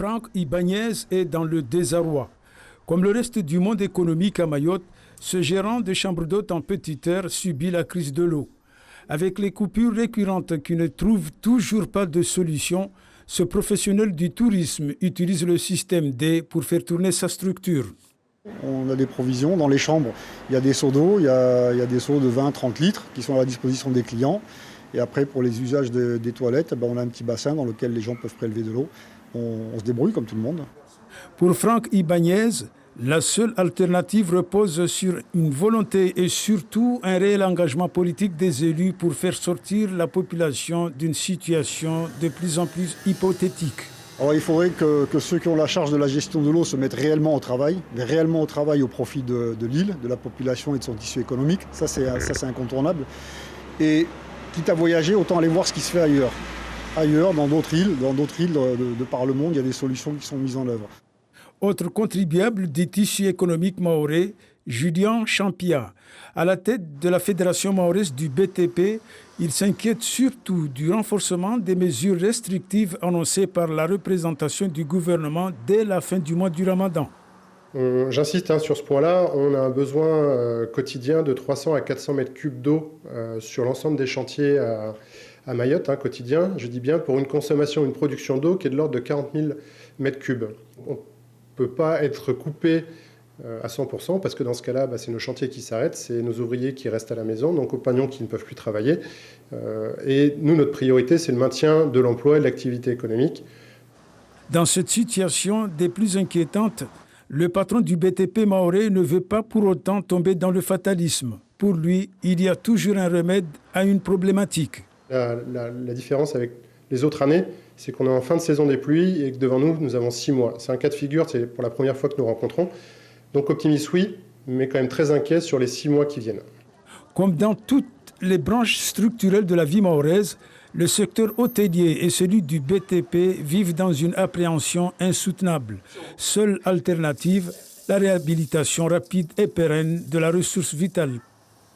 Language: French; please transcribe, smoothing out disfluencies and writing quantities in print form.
Franck Ibanez est dans le désarroi. Comme le reste du monde économique à Mayotte, ce gérant de chambre d'hôte en petite air subit la crise de l'eau. Avec les coupures récurrentes qui ne trouvent toujours pas de solution, ce professionnel du tourisme utilise le système D pour faire tourner sa structure. On a des provisions dans les chambres. Il y a des seaux d'eau, il y a des seaux de 20-30 litres qui sont à la disposition des clients. Et après, pour les usages des toilettes, on a un petit bassin dans lequel les gens peuvent prélever de l'eau. On se débrouille comme tout le monde. Pour Franck Ibanez, la seule alternative repose sur une volonté et surtout un réel engagement politique des élus pour faire sortir la population d'une situation de plus en plus hypothétique. Alors, il faudrait que ceux qui ont la charge de la gestion de l'eau se mettent réellement au travail au profit de l'île, de la population et de son tissu économique. Ça, c'est incontournable. Et quitte à voyager, autant aller voir ce qui se fait ailleurs. Ailleurs, dans d'autres îles de par le monde, il y a des solutions qui sont mises en œuvre. Autre contribuable du tissu économique mahorais, Julien Champia. À la tête de la Fédération mahoraise du BTP, il s'inquiète surtout du renforcement des mesures restrictives annoncées par la représentation du gouvernement dès la fin du mois du Ramadan. J'insiste sur ce point-là, on a un besoin quotidien de 300 à 400 mètres cubes d'eau sur l'ensemble des chantiers à Mayotte, quotidien, je dis bien, pour une consommation, une production d'eau qui est de l'ordre de 40 000 mètres cubes. On ne peut pas être coupé à 100% parce que dans ce cas-là, c'est nos chantiers qui s'arrêtent, c'est nos ouvriers qui restent à la maison, nos compagnons qui ne peuvent plus travailler. Et nous, notre priorité, c'est le maintien de l'emploi et de l'activité économique. Dans cette situation des plus inquiétantes, le patron du BTP mahorais ne veut pas pour autant tomber dans le fatalisme. Pour lui, il y a toujours un remède à une problématique. La différence avec les autres années, c'est qu'on est en fin de saison des pluies et que devant nous, nous avons 6 mois. C'est un cas de figure, c'est pour la première fois que nous rencontrons. Donc optimiste, oui, mais quand même très inquiet sur les 6 mois qui viennent. Comme dans toutes les branches structurelles de la vie mahoraise, le secteur hôtelier et celui du BTP vivent dans une appréhension insoutenable. Seule alternative, la réhabilitation rapide et pérenne de la ressource vitale